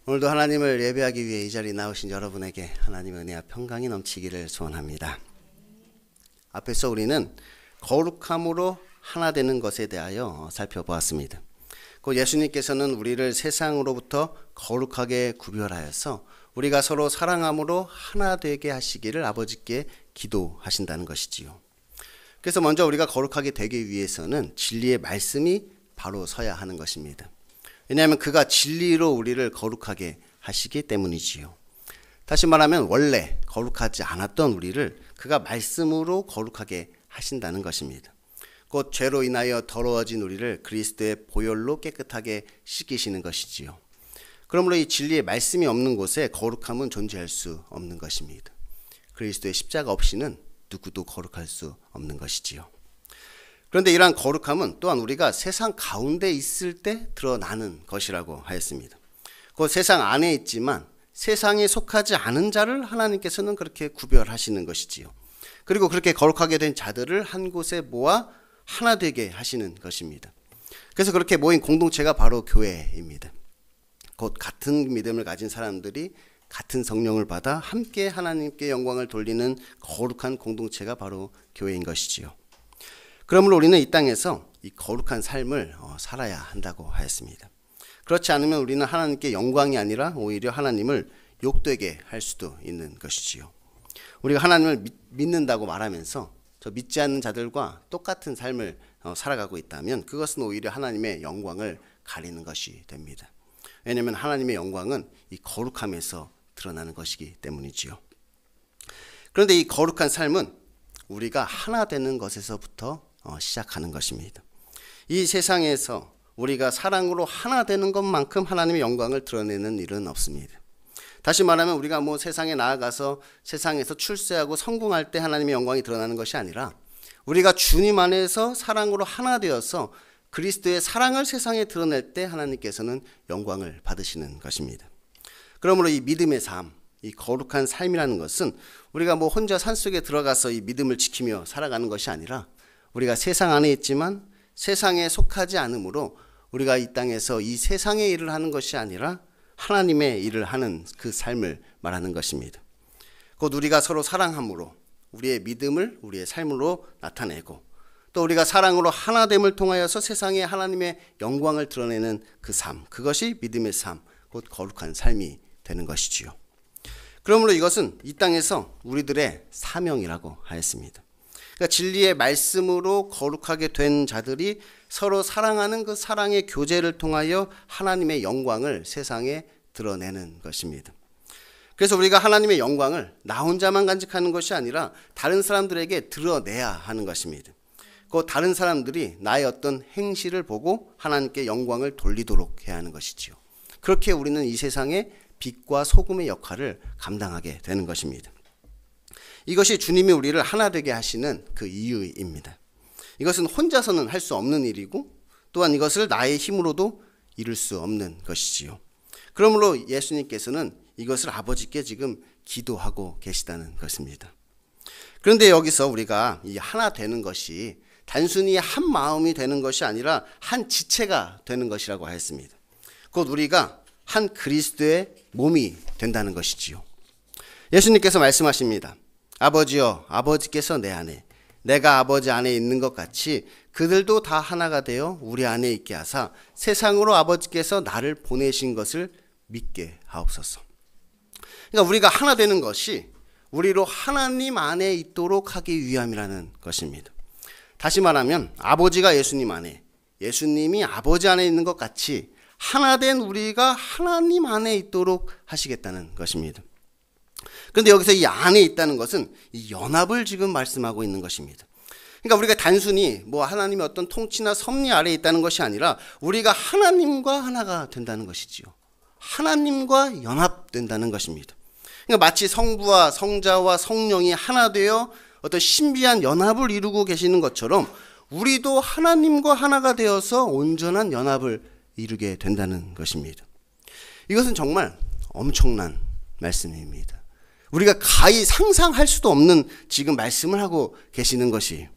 오늘도 하나님을 예배하기 위해 이 자리에 나오신 여러분에게 하나님의 은혜와 평강이 넘치기를 소원합니다. 앞에서 우리는 거룩함으로 하나 되는 것에 대하여 살펴보았습니다. 곧 예수님께서는 우리를 세상으로부터 거룩하게 구별하여서 우리가 서로 사랑함으로 하나 되게 하시기를 아버지께 기도하신다는 것이지요. 그래서 먼저 우리가 거룩하게 되기 위해서는 진리의 말씀이 바로 서야 하는 것입니다. 왜냐하면 그가 진리로 우리를 거룩하게 하시기 때문이지요. 다시 말하면 원래 거룩하지 않았던 우리를 그가 말씀으로 거룩하게 하신다는 것입니다. 곧 죄로 인하여 더러워진 우리를 그리스도의 보혈로 깨끗하게 씻기시는 것이지요. 그러므로 이 진리의 말씀이 없는 곳에 거룩함은 존재할 수 없는 것입니다. 그리스도의 십자가 없이는 누구도 거룩할 수 없는 것이지요. 그런데 이러한 거룩함은 또한 우리가 세상 가운데 있을 때 드러나는 것이라고 하였습니다. 그 세상 안에 있지만 세상에 속하지 않은 자를 하나님께서는 그렇게 구별하시는 것이지요. 그리고 그렇게 거룩하게 된 자들을 한 곳에 모아 하나 되게 하시는 것입니다. 그래서 그렇게 모인 공동체가 바로 교회입니다. 곧 같은 믿음을 가진 사람들이 같은 성령을 받아 함께 하나님께 영광을 돌리는 거룩한 공동체가 바로 교회인 것이지요. 그러므로 우리는 이 땅에서 이 거룩한 삶을 살아야 한다고 하였습니다. 그렇지 않으면 우리는 하나님께 영광이 아니라 오히려 하나님을 욕되게 할 수도 있는 것이지요. 우리가 하나님을 믿는다고 말하면서 저 믿지 않는 자들과 똑같은 삶을 살아가고 있다면 그것은 오히려 하나님의 영광을 가리는 것이 됩니다. 왜냐하면 하나님의 영광은 이 거룩함에서 드러나는 것이기 때문이지요. 그런데 이 거룩한 삶은 우리가 하나 되는 것에서부터 시작하는 것입니다. 이 세상에서 우리가 사랑으로 하나 되는 것만큼 하나님의 영광을 드러내는 일은 없습니다. 다시 말하면 우리가 세상에 나아가서 세상에서 출세하고 성공할 때 하나님의 영광이 드러나는 것이 아니라 우리가 주님 안에서 사랑으로 하나 되어서 그리스도의 사랑을 세상에 드러낼 때 하나님께서는 영광을 받으시는 것입니다. 그러므로 이 믿음의 삶, 이 거룩한 삶이라는 것은 우리가 혼자 산속에 들어가서 이 믿음을 지키며 살아가는 것이 아니라 우리가 세상 안에 있지만 세상에 속하지 않으므로 우리가 이 땅에서 이 세상의 일을 하는 것이 아니라 하나님의 일을 하는 그 삶을 말하는 것입니다. 곧 우리가 서로 사랑함으로 우리의 믿음을 우리의 삶으로 나타내고 또 우리가 사랑으로 하나됨을 통하여서 세상에 하나님의 영광을 드러내는 그 삶, 그것이 믿음의 삶, 곧 거룩한 삶이 되는 것이지요. 그러므로 이것은 이 땅에서 우리들의 사명이라고 하였습니다. 그러니까 진리의 말씀으로 거룩하게 된 자들이 서로 사랑하는 그 사랑의 교제를 통하여 하나님의 영광을 세상에 드러내는 것입니다. 그래서 우리가 하나님의 영광을 나 혼자만 간직하는 것이 아니라 다른 사람들에게 드러내야 하는 것입니다. 그 다른 사람들이 나의 어떤 행실을 보고 하나님께 영광을 돌리도록 해야 하는 것이지요. 그렇게 우리는 이 세상에 빛과 소금의 역할을 감당하게 되는 것입니다. 이것이 주님이 우리를 하나 되게 하시는 그 이유입니다. 이것은 혼자서는 할 수 없는 일이고 또한 이것을 나의 힘으로도 이룰 수 없는 것이지요. 그러므로 예수님께서는 이것을 아버지께 지금 기도하고 계시다는 것입니다. 그런데 여기서 우리가 이 하나 되는 것이 단순히 한 마음이 되는 것이 아니라 한 지체가 되는 것이라고 하였습니다. 곧 우리가 한 그리스도의 몸이 된다는 것이지요. 예수님께서 말씀하십니다. 아버지여, 아버지께서 내 안에, 내가 아버지 안에 있는 것 같이 그들도 다 하나가 되어 우리 안에 있게 하사 세상으로 아버지께서 나를 보내신 것을 믿게 하옵소서. 그러니까 우리가 하나 되는 것이 우리로 하나님 안에 있도록 하기 위함이라는 것입니다. 다시 말하면 아버지가 예수님 안에, 예수님이 아버지 안에 있는 것 같이 하나된 우리가 하나님 안에 있도록 하시겠다는 것입니다. 그런데 여기서 이 안에 있다는 것은 이 연합을 지금 말씀하고 있는 것입니다. 그러니까 우리가 단순히 하나님의 어떤 통치나 섭리 아래에 있다는 것이 아니라 우리가 하나님과 하나가 된다는 것이지요. 하나님과 연합된다는 것입니다. 그러니까 마치 성부와 성자와 성령이 하나 되어 어떤 신비한 연합을 이루고 계시는 것처럼 우리도 하나님과 하나가 되어서 온전한 연합을 이루게 된다는 것입니다. 이것은 정말 엄청난 말씀입니다. 우리가 가히 상상할 수도 없는 지금 말씀을 하고 계시는 것이에요.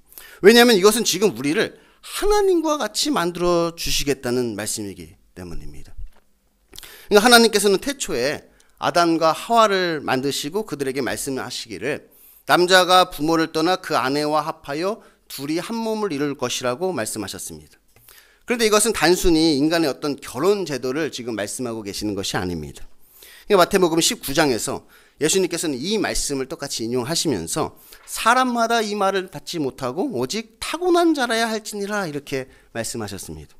왜냐하면 이것은 지금 우리를 하나님과 같이 만들어 주시겠다는 말씀이기 때문입니다. 그러니까 하나님께서는 태초에 아담과 하와를 만드시고 그들에게 말씀을 하시기를 남자가 부모를 떠나 그 아내와 합하여 둘이 한 몸을 이룰 것이라고 말씀하셨습니다. 그런데 이것은 단순히 인간의 어떤 결혼 제도를 지금 말씀하고 계시는 것이 아닙니다. 마태복음 19장에서 예수님께서는 이 말씀을 똑같이 인용하시면서 사람마다 이 말을 받지 못하고 오직 타고난 자라야 할지니라 이렇게 말씀하셨습니다.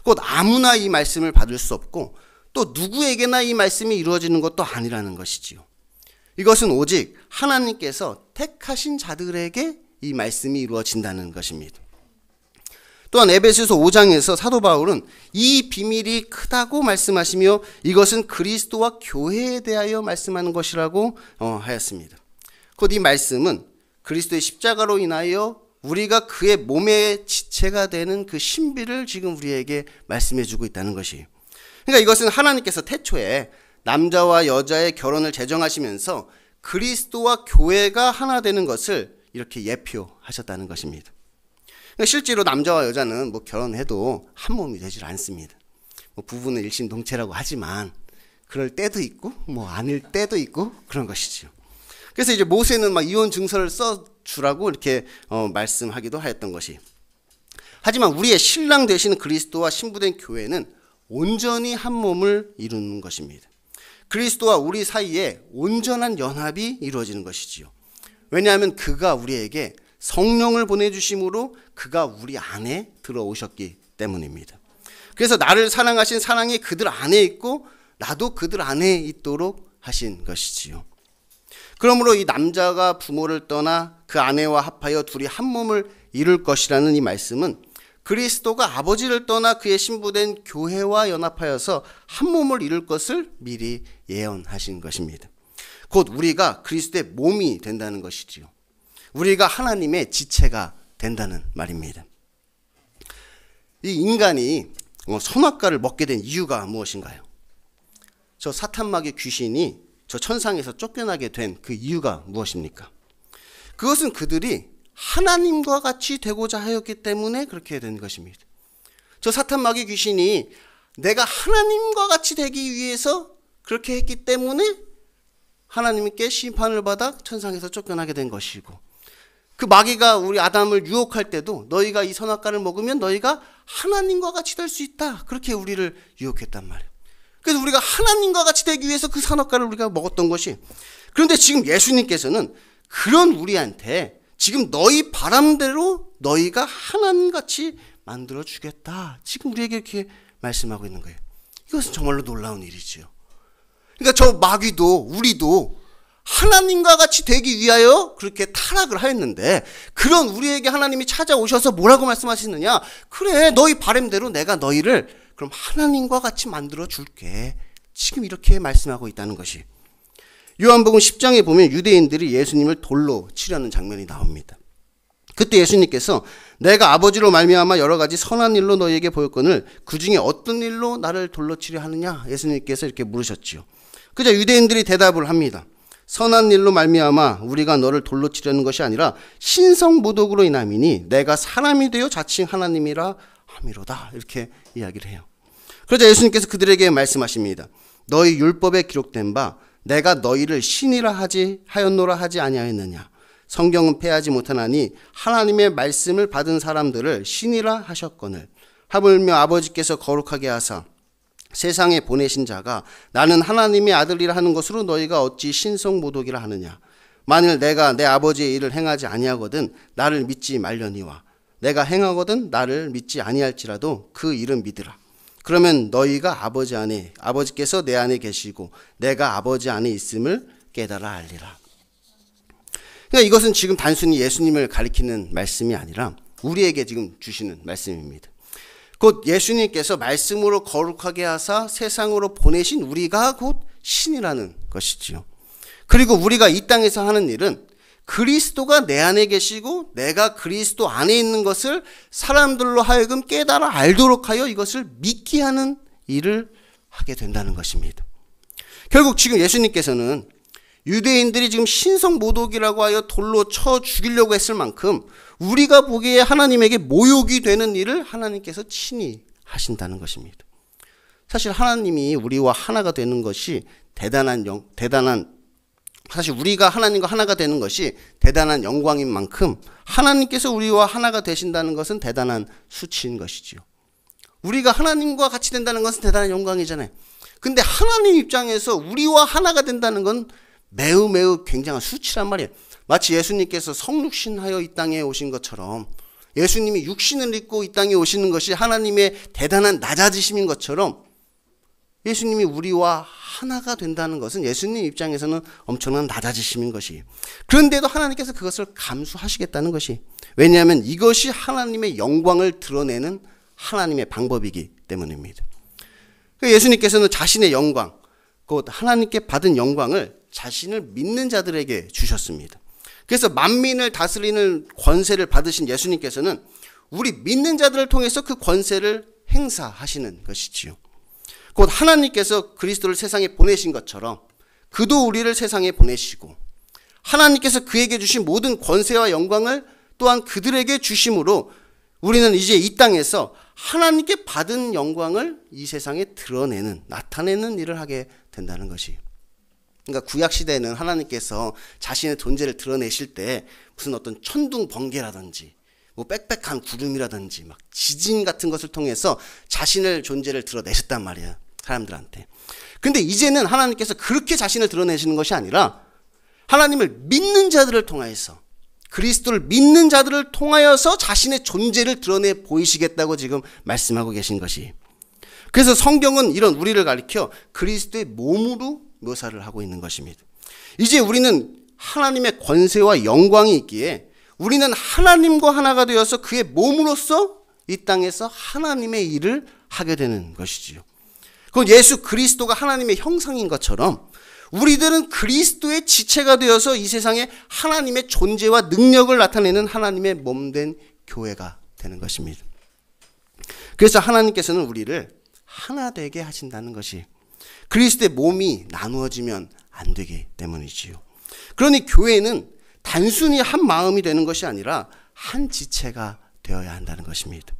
곧 아무나 이 말씀을 받을 수 없고 또 누구에게나 이 말씀이 이루어지는 것도 아니라는 것이지요. 이것은 오직 하나님께서 택하신 자들에게 이 말씀이 이루어진다는 것입니다. 또한 에베소서 5장에서 사도 바울은 이 비밀이 크다고 말씀하시며 이것은 그리스도와 교회에 대하여 말씀하는 것이라고 하였습니다. 곧 이 말씀은 그리스도의 십자가로 인하여 우리가 그의 몸의 지체가 되는 그 신비를 지금 우리에게 말씀해 주고 있다는 것이에요. 그러니까 이것은 하나님께서 태초에 남자와 여자의 결혼을 제정하시면서 그리스도와 교회가 하나 되는 것을 이렇게 예표하셨다는 것입니다. 실제로 남자와 여자는 결혼해도 한 몸이 되질 않습니다. 부부는 일심동체라고 하지만 그럴 때도 있고 아닐 때도 있고 그런 것이죠. 그래서 이제 모세는 이혼 증서를 써주라고 이렇게 말씀하기도 하였던 것이. 하지만 우리의 신랑 되시는 그리스도와 신부된 교회는 온전히 한 몸을 이루는 것입니다. 그리스도와 우리 사이에 온전한 연합이 이루어지는 것이지요. 왜냐하면 그가 우리에게 성령을 보내주심으로 그가 우리 안에 들어오셨기 때문입니다. 그래서 나를 사랑하신 사랑이 그들 안에 있고 나도 그들 안에 있도록 하신 것이지요. 그러므로 이 남자가 부모를 떠나 그 아내와 합하여 둘이 한 몸을 이룰 것이라는 이 말씀은 그리스도가 아버지를 떠나 그의 신부된 교회와 연합하여서 한 몸을 이룰 것을 미리 예언하신 것입니다. 곧 우리가 그리스도의 몸이 된다는 것이지요. 우리가 하나님의 지체가 된다는 말입니다. 이 인간이 선악과를 먹게 된 이유가 무엇인가요? 저 사탄마귀 귀신이 저 천상에서 쫓겨나게 된 그 이유가 무엇입니까? 그것은 그들이 하나님과 같이 되고자 하였기 때문에 그렇게 된 것입니다. 저 사탄마귀 귀신이 내가 하나님과 같이 되기 위해서 그렇게 했기 때문에 하나님께 심판을 받아 천상에서 쫓겨나게 된 것이고, 그 마귀가 우리 아담을 유혹할 때도 너희가 이 선악과를 먹으면 너희가 하나님과 같이 될 수 있다, 그렇게 우리를 유혹했단 말이에요. 그래서 우리가 하나님과 같이 되기 위해서 그 선악과를 우리가 먹었던 것이. 그런데 지금 예수님께서는 그런 우리한테 지금 너희 바람대로 너희가 하나님같이 만들어 주겠다, 지금 우리에게 이렇게 말씀하고 있는 거예요. 이것은 정말로 놀라운 일이지요. 그러니까 저 마귀도 우리도 하나님과 같이 되기 위하여 그렇게 타락을 하였는데, 그런 우리에게 하나님이 찾아오셔서 뭐라고 말씀하시느냐? 그래, 너희 바람대로 내가 너희를 그럼 하나님과 같이 만들어 줄게, 지금 이렇게 말씀하고 있다는 것이. 요한복음 10장에 보면 유대인들이 예수님을 돌로 치려는 장면이 나옵니다. 그때 예수님께서 내가 아버지로 말미암아 여러 가지 선한 일로 너희에게 보였거늘 그 중에 어떤 일로 나를 돌로 치려 하느냐? 예수님께서 이렇게 물으셨지요. 그저 유대인들이 대답을 합니다. 선한 일로 말미암아 우리가 너를 돌로 치려는 것이 아니라 신성모독으로 인함이니 내가 사람이 되어 자칭 하나님이라 함이로다, 이렇게 이야기를 해요. 그러자 예수님께서 그들에게 말씀하십니다. 너희 율법에 기록된 바 내가 너희를 신이라 하였노라 하지 아니하였느냐? 성경은 패하지 못하나니 하나님의 말씀을 받은 사람들을 신이라 하셨거늘 하물며 아버지께서 거룩하게 하사 세상에 보내신 자가 나는 하나님의 아들이라 하는 것으로 너희가 어찌 신성모독이라 하느냐? 만일 내가 내 아버지의 일을 행하지 아니하거든 나를 믿지 말려니와 내가 행하거든 나를 믿지 아니할지라도 그 일은 믿으라. 그러면 너희가 아버지 안에, 아버지께서 내 안에 계시고 내가 아버지 안에 있음을 깨달아 알리라. 그러니까 이것은 지금 단순히 예수님을 가리키는 말씀이 아니라 우리에게 지금 주시는 말씀입니다. 곧 예수님께서 말씀으로 거룩하게 하사 세상으로 보내신 우리가 곧 신이라는 것이지요. 그리고 우리가 이 땅에서 하는 일은 그리스도가 내 안에 계시고 내가 그리스도 안에 있는 것을 사람들로 하여금 깨달아 알도록 하여 이것을 믿게 하는 일을 하게 된다는 것입니다. 결국 지금 예수님께서는 유대인들이 지금 신성모독이라고 하여 돌로 쳐 죽이려고 했을 만큼 우리가 보기에 하나님에게 모욕이 되는 일을 하나님께서 친히 하신다는 것입니다. 사실 하나님이 우리와 하나가 되는 것이 사실 우리가 하나님과 하나가 되는 것이 대단한 영광인 만큼 하나님께서 우리와 하나가 되신다는 것은 대단한 수치인 것이지요. 우리가 하나님과 같이 된다는 것은 대단한 영광이잖아요. 근데 하나님 입장에서 우리와 하나가 된다는 건 매우 매우 굉장한 수치란 말이에요. 마치 예수님께서 성육신하여 이 땅에 오신 것처럼, 예수님이 육신을 입고 이 땅에 오시는 것이 하나님의 대단한 낮아지심인 것처럼, 예수님이 우리와 하나가 된다는 것은 예수님 입장에서는 엄청난 낮아지심인 것이, 그런데도 하나님께서 그것을 감수하시겠다는 것이, 왜냐하면 이것이 하나님의 영광을 드러내는 하나님의 방법이기 때문입니다. 예수님께서는 자신의 영광, 곧 하나님께 받은 영광을 자신을 믿는 자들에게 주셨습니다. 그래서 만민을 다스리는 권세를 받으신 예수님께서는 우리 믿는 자들을 통해서 그 권세를 행사하시는 것이지요. 곧 하나님께서 그리스도를 세상에 보내신 것처럼 그도 우리를 세상에 보내시고, 하나님께서 그에게 주신 모든 권세와 영광을 또한 그들에게 주심으로 우리는 이제 이 땅에서 하나님께 받은 영광을 이 세상에 드러내는, 나타내는 일을 하게 된다는 것이. 그러니까 구약시대에는 하나님께서 자신의 존재를 드러내실 때 무슨 어떤 천둥 번개라든지 뭐 빽빽한 구름이라든지 막 지진 같은 것을 통해서 자신의 존재를 드러내셨단 말이에요, 사람들한테. 근데 이제는 하나님께서 그렇게 자신을 드러내시는 것이 아니라 하나님을 믿는 자들을 통하여서, 그리스도를 믿는 자들을 통하여서 자신의 존재를 드러내 보이시겠다고 지금 말씀하고 계신 것이. 그래서 성경은 이런 우리를 가리켜 그리스도의 몸으로 묘사를 하고 있는 것입니다. 이제 우리는 하나님의 권세와 영광이 있기에 우리는 하나님과 하나가 되어서 그의 몸으로서 이 땅에서 하나님의 일을 하게 되는 것이지요. 그건 예수 그리스도가 하나님의 형상인 것처럼 우리들은 그리스도의 지체가 되어서 이 세상에 하나님의 존재와 능력을 나타내는 하나님의 몸된 교회가 되는 것입니다. 그래서 하나님께서는 우리를 하나 되게 하신다는 것이, 그리스도의 몸이 나누어지면 안 되기 때문이지요. 그러니 교회는 단순히 한 마음이 되는 것이 아니라 한 지체가 되어야 한다는 것입니다.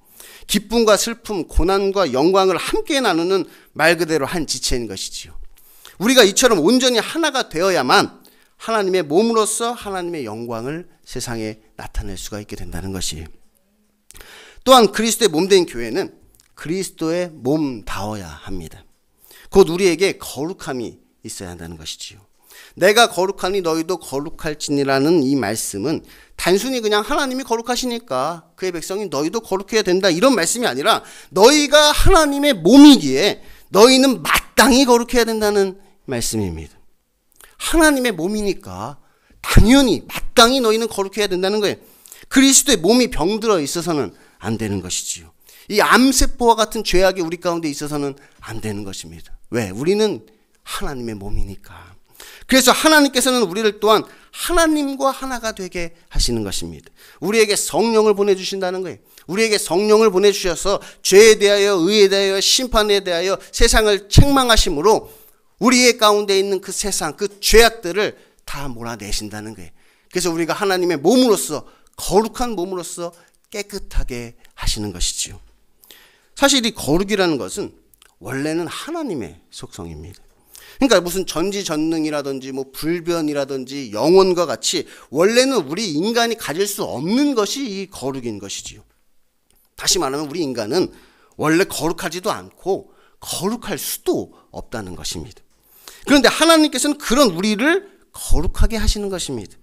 기쁨과 슬픔, 고난과 영광을 함께 나누는 말 그대로 한 지체인 것이지요. 우리가 이처럼 온전히 하나가 되어야만 하나님의 몸으로서 하나님의 영광을 세상에 나타낼 수가 있게 된다는 것이. 또한 그리스도의 몸된 교회는 그리스도의 몸다워야 합니다. 곧 우리에게 거룩함이 있어야 한다는 것이지요. 내가 거룩하니 너희도 거룩할지니라는 이 말씀은 단순히 그냥 하나님이 거룩하시니까 그의 백성이 너희도 거룩해야 된다, 이런 말씀이 아니라 너희가 하나님의 몸이기에 너희는 마땅히 거룩해야 된다는 말씀입니다. 하나님의 몸이니까 당연히 마땅히 너희는 거룩해야 된다는 거예요. 그리스도의 몸이 병들어 있어서는 안 되는 것이지요. 이 암세포와 같은 죄악이 우리 가운데 있어서는 안 되는 것입니다. 왜? 우리는 하나님의 몸이니까. 그래서 하나님께서는 우리를 또한 하나님과 하나가 되게 하시는 것입니다. 우리에게 성령을 보내주신다는 거예요. 우리에게 성령을 보내주셔서 죄에 대하여, 의에 대하여, 심판에 대하여 세상을 책망하심으로 우리의 가운데 있는 그 세상, 그 죄악들을 다 몰아내신다는 거예요. 그래서 우리가 하나님의 몸으로서, 거룩한 몸으로서 깨끗하게 하시는 것이지요. 사실 이 거룩이라는 것은 원래는 하나님의 속성입니다. 그러니까 무슨 전지전능이라든지 뭐 불변이라든지 영원과 같이 원래는 우리 인간이 가질 수 없는 것이 이 거룩인 것이지요. 다시 말하면 우리 인간은 원래 거룩하지도 않고 거룩할 수도 없다는 것입니다. 그런데 하나님께서는 그런 우리를 거룩하게 하시는 것입니다.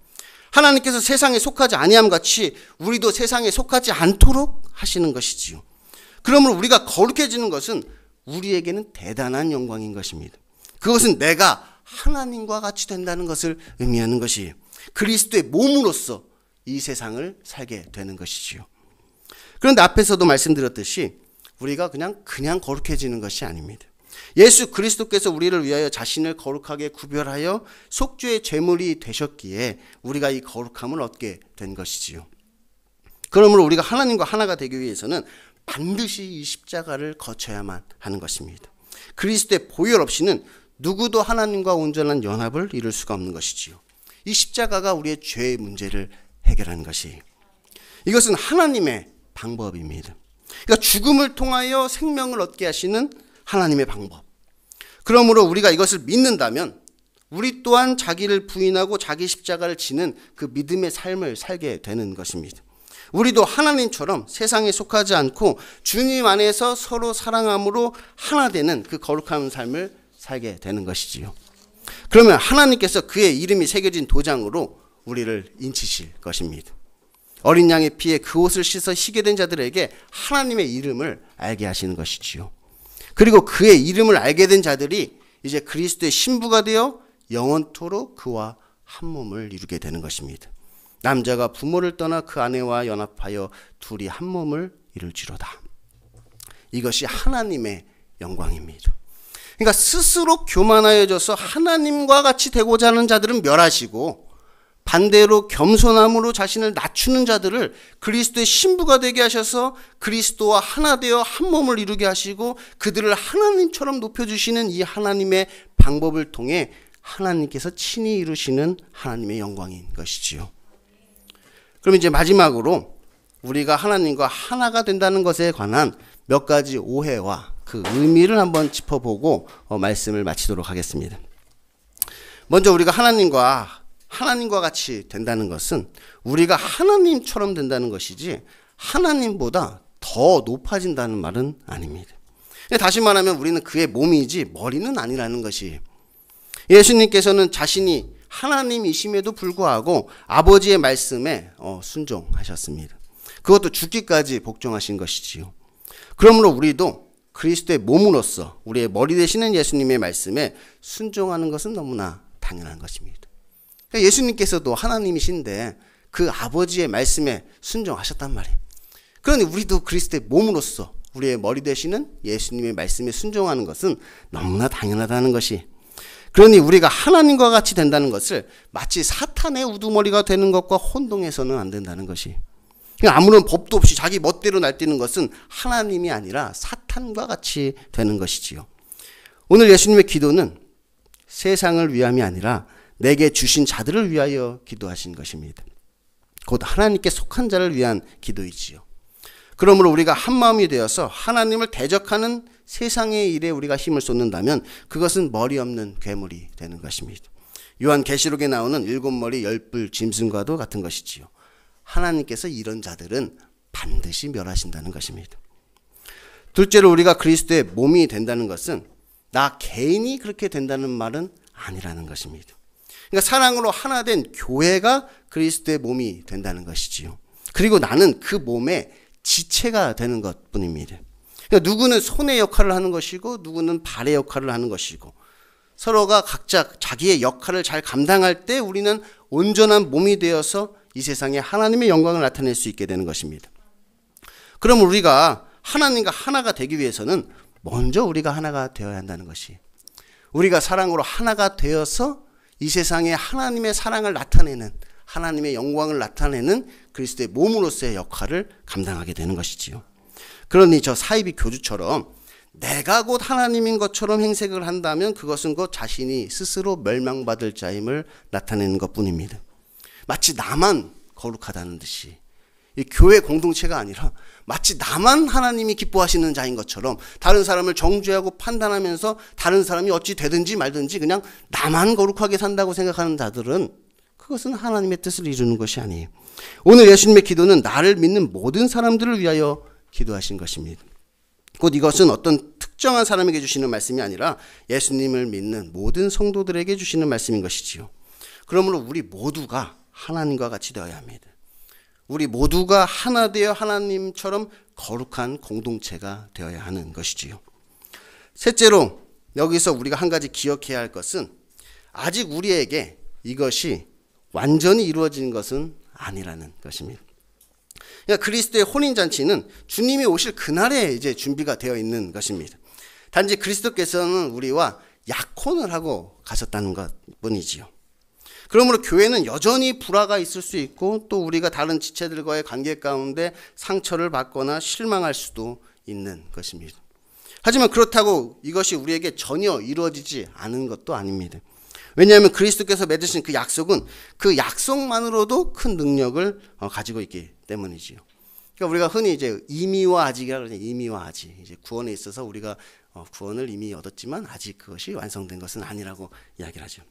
하나님께서 세상에 속하지 아니함 같이 우리도 세상에 속하지 않도록 하시는 것이지요. 그러므로 우리가 거룩해지는 것은 우리에게는 대단한 영광인 것입니다. 그것은 내가 하나님과 같이 된다는 것을 의미하는 것이, 그리스도의 몸으로서 이 세상을 살게 되는 것이지요. 그런데 앞에서도 말씀드렸듯이 우리가 그냥 거룩해지는 것이 아닙니다. 예수 그리스도께서 우리를 위하여 자신을 거룩하게 구별하여 속죄의 제물이 되셨기에 우리가 이 거룩함을 얻게 된 것이지요. 그러므로 우리가 하나님과 하나가 되기 위해서는 반드시 이 십자가를 거쳐야만 하는 것입니다. 그리스도의 보혈 없이는 누구도 하나님과 온전한 연합을 이룰 수가 없는 것이지요. 이 십자가가 우리의 죄의 문제를 해결하는 것이, 이것은 하나님의 방법입니다. 그러니까 죽음을 통하여 생명을 얻게 하시는 하나님의 방법. 그러므로 우리가 이것을 믿는다면 우리 또한 자기를 부인하고 자기 십자가를 지는 그 믿음의 삶을 살게 되는 것입니다. 우리도 하나님처럼 세상에 속하지 않고 주님 안에서 서로 사랑함으로 하나 되는 그 거룩한 삶을 살게 되는 것이지요. 그러면 하나님께서 그의 이름이 새겨진 도장으로 우리를 인치실 것입니다. 어린 양의 피에 그 옷을 씻어 희게 된 자들에게 하나님의 이름을 알게 하시는 것이지요. 그리고 그의 이름을 알게 된 자들이 이제 그리스도의 신부가 되어 영원토록 그와 한 몸을 이루게 되는 것입니다. 남자가 부모를 떠나 그 아내와 연합하여 둘이 한 몸을 이룰지로다. 이것이 하나님의 영광입니다. 그러니까 스스로 교만하여져서 하나님과 같이 되고자 하는 자들은 멸하시고 반대로 겸손함으로 자신을 낮추는 자들을 그리스도의 신부가 되게 하셔서 그리스도와 하나 되어 한 몸을 이루게 하시고 그들을 하나님처럼 높여주시는 이 하나님의 방법을 통해 하나님께서 친히 이루시는 하나님의 영광인 것이지요. 그럼 이제 마지막으로 우리가 하나님과 하나가 된다는 것에 관한 몇 가지 오해와 그 의미를 한번 짚어보고 말씀을 마치도록 하겠습니다. 먼저 우리가 하나님과 같이 된다는 것은 우리가 하나님처럼 된다는 것이지 하나님보다 더 높아진다는 말은 아닙니다. 다시 말하면 우리는 그의 몸이지 머리는 아니라는 것이, 예수님께서는 자신이 하나님이심에도 불구하고 아버지의 말씀에 순종하셨습니다. 그것도 죽기까지 복종하신 것이지요. 그러므로 우리도 그리스도의 몸으로서 우리의 머리 되시는 예수님의 말씀에 순종하는 것은 너무나 당연한 것입니다. 예수님께서도 하나님이신데 그 아버지의 말씀에 순종하셨단 말이에요. 그러니 우리도 그리스도의 몸으로서 우리의 머리 되시는 예수님의 말씀에 순종하는 것은 너무나 당연하다는 것이, 그러니 우리가 하나님과 같이 된다는 것을 마치 사탄의 우두머리가 되는 것과 혼동해서는 안 된다는 것이, 아무런 법도 없이 자기 멋대로 날뛰는 것은 하나님이 아니라 사탄과 같이 되는 것이지요. 오늘 예수님의 기도는 세상을 위함이 아니라 내게 주신 자들을 위하여 기도하신 것입니다. 곧 하나님께 속한 자를 위한 기도이지요. 그러므로 우리가 한 마음이 되어서 하나님을 대적하는 세상의 일에 우리가 힘을 쏟는다면 그것은 머리 없는 괴물이 되는 것입니다. 요한계시록에 나오는 7머리 10뿔 짐승과도 같은 것이지요. 하나님께서 이런 자들은 반드시 멸하신다는 것입니다. 둘째로 우리가 그리스도의 몸이 된다는 것은 나 개인이 그렇게 된다는 말은 아니라는 것입니다. 그러니까 사랑으로 하나 된 교회가 그리스도의 몸이 된다는 것이지요. 그리고 나는 그 몸의 지체가 되는 것뿐입니다. 그러니까 누구는 손의 역할을 하는 것이고 누구는 발의 역할을 하는 것이고 서로가 각자 자기의 역할을 잘 감당할 때 우리는 온전한 몸이 되어서 이 세상에 하나님의 영광을 나타낼 수 있게 되는 것입니다. 그럼 우리가 하나님과 하나가 되기 위해서는 먼저 우리가 하나가 되어야 한다는 것이, 우리가 사랑으로 하나가 되어서 이 세상에 하나님의 사랑을 나타내는, 하나님의 영광을 나타내는 그리스도의 몸으로서의 역할을 감당하게 되는 것이지요. 그러니 저 사이비 교주처럼 내가 곧 하나님인 것처럼 행색을 한다면 그것은 곧 자신이 스스로 멸망받을 자임을 나타내는 것뿐입니다. 마치 나만 거룩하다는 듯이, 이 교회 공동체가 아니라 마치 나만 하나님이 기뻐하시는 자인 것처럼 다른 사람을 정죄하고 판단하면서 다른 사람이 어찌 되든지 말든지 그냥 나만 거룩하게 산다고 생각하는 자들은 그것은 하나님의 뜻을 이루는 것이 아니에요. 오늘 예수님의 기도는 나를 믿는 모든 사람들을 위하여 기도하신 것입니다. 곧 이것은 어떤 특정한 사람에게 주시는 말씀이 아니라 예수님을 믿는 모든 성도들에게 주시는 말씀인 것이지요. 그러므로 우리 모두가 하나님과 같이 되어야 합니다. 우리 모두가 하나 되어 하나님처럼 거룩한 공동체가 되어야 하는 것이지요. 셋째로 여기서 우리가 한 가지 기억해야 할 것은 아직 우리에게 이것이 완전히 이루어진 것은 아니라는 것입니다. 그러니까 그리스도의 혼인잔치는 주님이 오실 그날에 이제 준비가 되어 있는 것입니다. 단지 그리스도께서는 우리와 약혼을 하고 가셨다는 것 뿐이지요. 그러므로 교회는 여전히 불화가 있을 수 있고 또 우리가 다른 지체들과의 관계 가운데 상처를 받거나 실망할 수도 있는 것입니다. 하지만 그렇다고 이것이 우리에게 전혀 이루어지지 않은 것도 아닙니다. 왜냐하면 그리스도께서 맺으신 그 약속은 그 약속만으로도 큰 능력을 가지고 있기 때문이지요. 그러니까 우리가 흔히 이제 임의와 아직이라고 하죠. 임의와 아직. 이제 구원에 있어서 우리가 구원을 이미 얻었지만 아직 그것이 완성된 것은 아니라고 이야기를 하죠.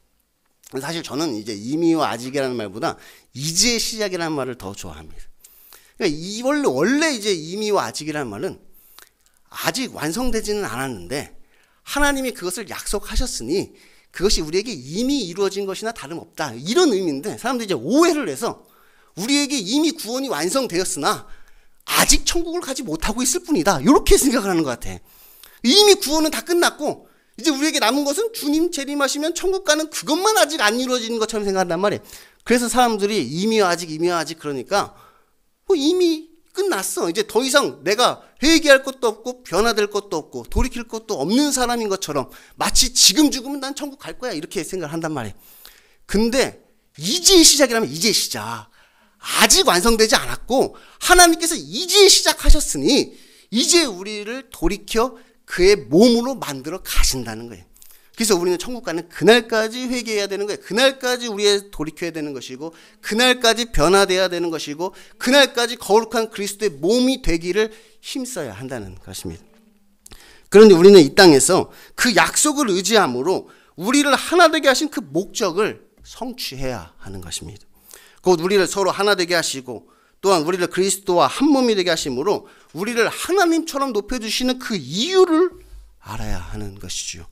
사실 저는 이제 이미와 아직이라는 말보다 이제 시작이라는 말을 더 좋아합니다. 그러니까 원래 이제 이미와 아직이라는 말은 아직 완성되지는 않았는데 하나님이 그것을 약속하셨으니 그것이 우리에게 이미 이루어진 것이나 다름없다, 이런 의미인데, 사람들이 이제 오해를 해서 우리에게 이미 구원이 완성되었으나 아직 천국을 가지 못하고 있을 뿐이다, 이렇게 생각을 하는 것 같아. 이미 구원은 다 끝났고 이제 우리에게 남은 것은 주님 재림하시면 천국 가는 그것만 아직 안 이루어지는 것처럼 생각한단 말이에요. 그래서 사람들이 이미와 아직 그러니까 이미 끝났어, 이제 더 이상 내가 회개할 것도 없고 변화될 것도 없고 돌이킬 것도 없는 사람인 것처럼, 마치 지금 죽으면 난 천국 갈 거야, 이렇게 생각을 한단 말이에요. 근데 이제 시작이라면 이제 시작, 아직 완성되지 않았고 하나님께서 이제 시작하셨으니 이제 우리를 돌이켜 그의 몸으로 만들어 가신다는 거예요. 그래서 우리는 천국 가는 그날까지 회개해야 되는 거예요. 그날까지 우리의 돌이켜야 되는 것이고, 그날까지 변화돼야 되는 것이고, 그날까지 거룩한 그리스도의 몸이 되기를 힘써야 한다는 것입니다. 그런데 우리는 이 땅에서 그 약속을 의지함으로 우리를 하나 되게 하신 그 목적을 성취해야 하는 것입니다. 곧 우리를 서로 하나 되게 하시고 또한 우리를 그리스도와 한 몸이 되게 하심으로 우리를 하나님처럼 높여주시는 그 이유를 알아야 하는 것이죠.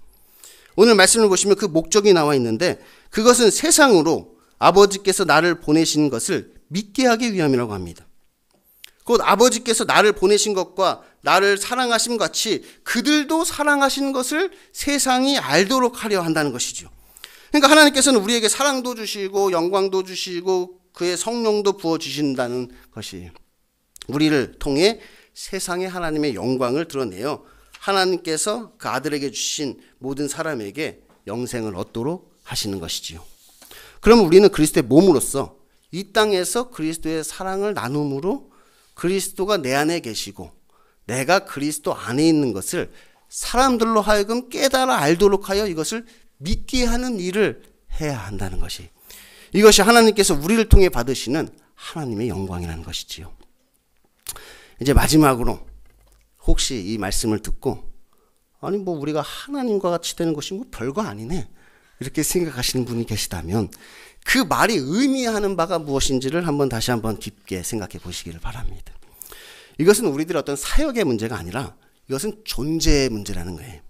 오늘 말씀을 보시면 그 목적이 나와 있는데, 그것은 세상으로 아버지께서 나를 보내신 것을 믿게 하기 위함이라고 합니다. 곧 아버지께서 나를 보내신 것과 나를 사랑하심 같이 그들도 사랑하신 것을 세상이 알도록 하려 한다는 것이죠. 그러니까 하나님께서는 우리에게 사랑도 주시고 영광도 주시고 그의 성령도 부어주신다는 것이 우리를 통해 세상에 하나님의 영광을 드러내어 하나님께서 그 아들에게 주신 모든 사람에게 영생을 얻도록 하시는 것이지요. 그러면 우리는 그리스도의 몸으로서 이 땅에서 그리스도의 사랑을 나눔으로 그리스도가 내 안에 계시고 내가 그리스도 안에 있는 것을 사람들로 하여금 깨달아 알도록 하여 이것을 믿게 하는 일을 해야 한다는 것이, 이것이 하나님께서 우리를 통해 받으시는 하나님의 영광이라는 것이지요. 이제 마지막으로 혹시 이 말씀을 듣고 아니 우리가 하나님과 같이 되는 것이 별거 아니네 이렇게 생각하시는 분이 계시다면 그 말이 의미하는 바가 무엇인지를 다시 한번 깊게 생각해 보시기를 바랍니다. 이것은 우리들의 어떤 사역의 문제가 아니라 이것은 존재의 문제라는 거예요.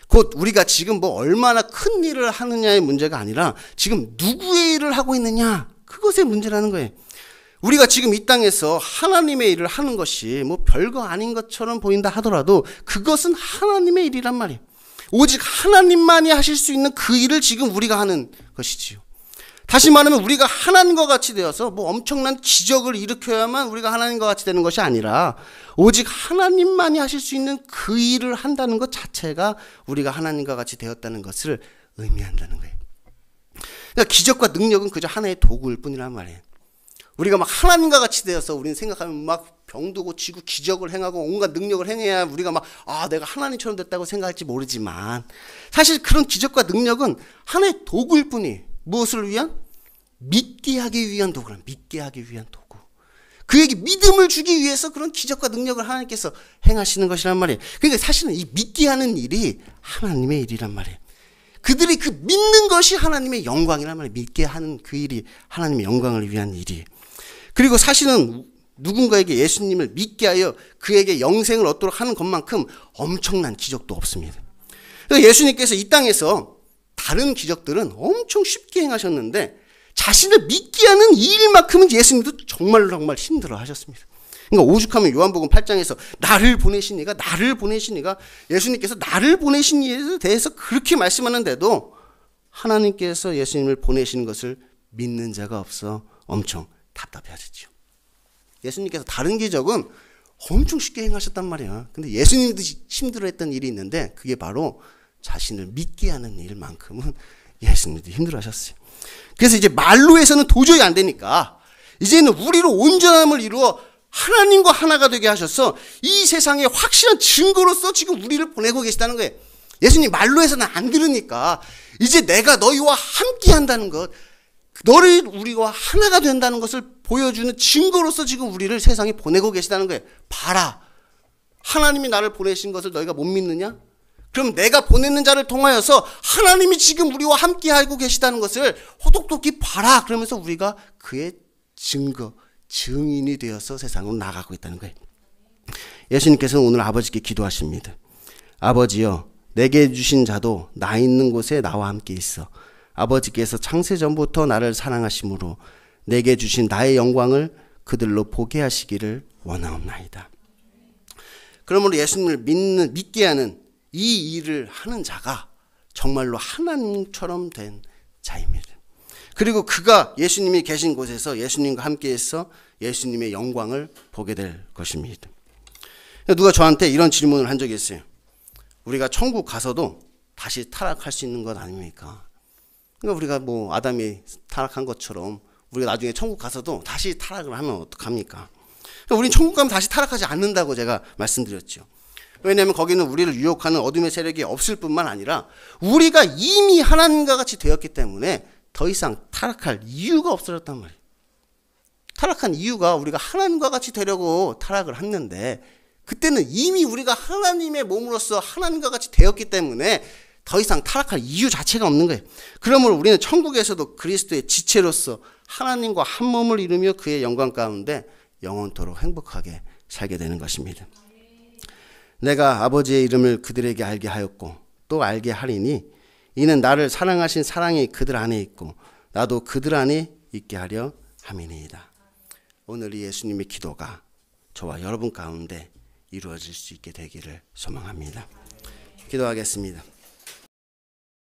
곧 우리가 지금 얼마나 큰 일을 하느냐의 문제가 아니라 지금 누구의 일을 하고 있느냐, 그것의 문제라는 거예요. 우리가 지금 이 땅에서 하나님의 일을 하는 것이 별거 아닌 것처럼 보인다 하더라도 그것은 하나님의 일이란 말이에요. 오직 하나님만이 하실 수 있는 그 일을 지금 우리가 하는 것이지요. 다시 말하면 우리가 하나님과 같이 되어서 엄청난 기적을 일으켜야만 우리가 하나님과 같이 되는 것이 아니라 오직 하나님만이 하실 수 있는 그 일을 한다는 것 자체가 우리가 하나님과 같이 되었다는 것을 의미한다는 거예요. 그러니까 기적과 능력은 그저 하나의 도구일 뿐이란 말이에요. 우리가 하나님과 같이 되어서 우리는 생각하면 병도 고치고 기적을 행하고 온갖 능력을 행해야 우리가 내가 하나님처럼 됐다고 생각할지 모르지만, 사실 그런 기적과 능력은 하나의 도구일 뿐이에요. 무엇을 위한? 믿게 하기 위한 도구란, 믿게 하기 위한 도구. 그에게 믿음을 주기 위해서 그런 기적과 능력을 하나님께서 행하시는 것이란 말이에요. 그러니까 사실은 이 믿게 하는 일이 하나님의 일이란 말이에요. 그들이 그 믿는 것이 하나님의 영광이란 말이에요. 믿게 하는 그 일이 하나님의 영광을 위한 일이에요. 그리고 사실은 누군가에게 예수님을 믿게 하여 그에게 영생을 얻도록 하는 것만큼 엄청난 기적도 없습니다. 그러니까 예수님께서 이 땅에서 다른 기적들은 엄청 쉽게 행하셨는데 자신을 믿게 하는 이 일만큼은 예수님도 정말 힘들어 하셨습니다. 그러니까 오죽하면 요한복음 8장에서 나를 보내신 이가 예수님께서 나를 보내신 이에 대해서 그렇게 말씀하는데도 하나님께서 예수님을 보내시는 것을 믿는 자가 없어 엄청 답답해하셨죠. 예수님께서 다른 기적은 엄청 쉽게 행하셨단 말이야. 근데 예수님도 힘들어했던 일이 있는데 그게 바로 자신을 믿게 하는 일만큼은 예수님도 힘들어하셨어요. 그래서 이제 말로 해서는 도저히 안 되니까 이제는 우리로 온전함을 이루어 하나님과 하나가 되게 하셔서 이 세상에 확실한 증거로서 지금 우리를 보내고 계시다는 거예요. 예수님 말로 해서는 안 들으니까 이제 내가 너희와 함께 한다는 것, 너를 우리와 하나가 된다는 것을 보여주는 증거로서 지금 우리를 세상에 보내고 계시다는 거예요. 봐라, 하나님이 나를 보내신 것을 너희가 못 믿느냐? 그럼 내가 보내는 자를 통하여서 하나님이 지금 우리와 함께하고 계시다는 것을 호독독히 봐라. 그러면서 우리가 그의 증인이 되어서 세상으로 나가고 있다는 거예요. 예수님께서는 오늘 아버지께 기도하십니다. 아버지여, 내게 주신 자도 나 있는 곳에 나와 함께 있어. 아버지께서 창세전부터 나를 사랑하심으로 내게 주신 나의 영광을 그들로 보게 하시기를 원하옵나이다. 그러므로 예수님을 믿게 하는 이 일을 하는 자가 정말로 하나님처럼 된 자입니다. 그리고 그가 예수님이 계신 곳에서 예수님과 함께해서 예수님의 영광을 보게 될 것입니다. 누가 저한테 이런 질문을 한 적이 있어요. 우리가 천국 가서도 다시 타락할 수 있는 것 아닙니까? 그러니까 우리가 뭐 아담이 타락한 것처럼 우리가 나중에 천국 가서도 다시 타락을 하면 어떡합니까? 그러니까 우리는 천국 가면 다시 타락하지 않는다고 제가 말씀드렸죠. 왜냐하면 거기는 우리를 유혹하는 어둠의 세력이 없을 뿐만 아니라 우리가 이미 하나님과 같이 되었기 때문에 더 이상 타락할 이유가 없어졌단 말이에요. 타락한 이유가 우리가 하나님과 같이 되려고 타락을 했는데 그때는 이미 우리가 하나님의 몸으로서 하나님과 같이 되었기 때문에 더 이상 타락할 이유 자체가 없는 거예요. 그러므로 우리는 천국에서도 그리스도의 지체로서 하나님과 한 몸을 이루며 그의 영광 가운데 영원토록 행복하게 살게 되는 것입니다. 내가 아버지의 이름을 그들에게 알게 하였고 또 알게 하리니 이는 나를 사랑하신 사랑이 그들 안에 있고 나도 그들 안에 있게 하려 함이니이다. 오늘 이 예수님의 기도가 저와 여러분 가운데 이루어질 수 있게 되기를 소망합니다. 기도하겠습니다.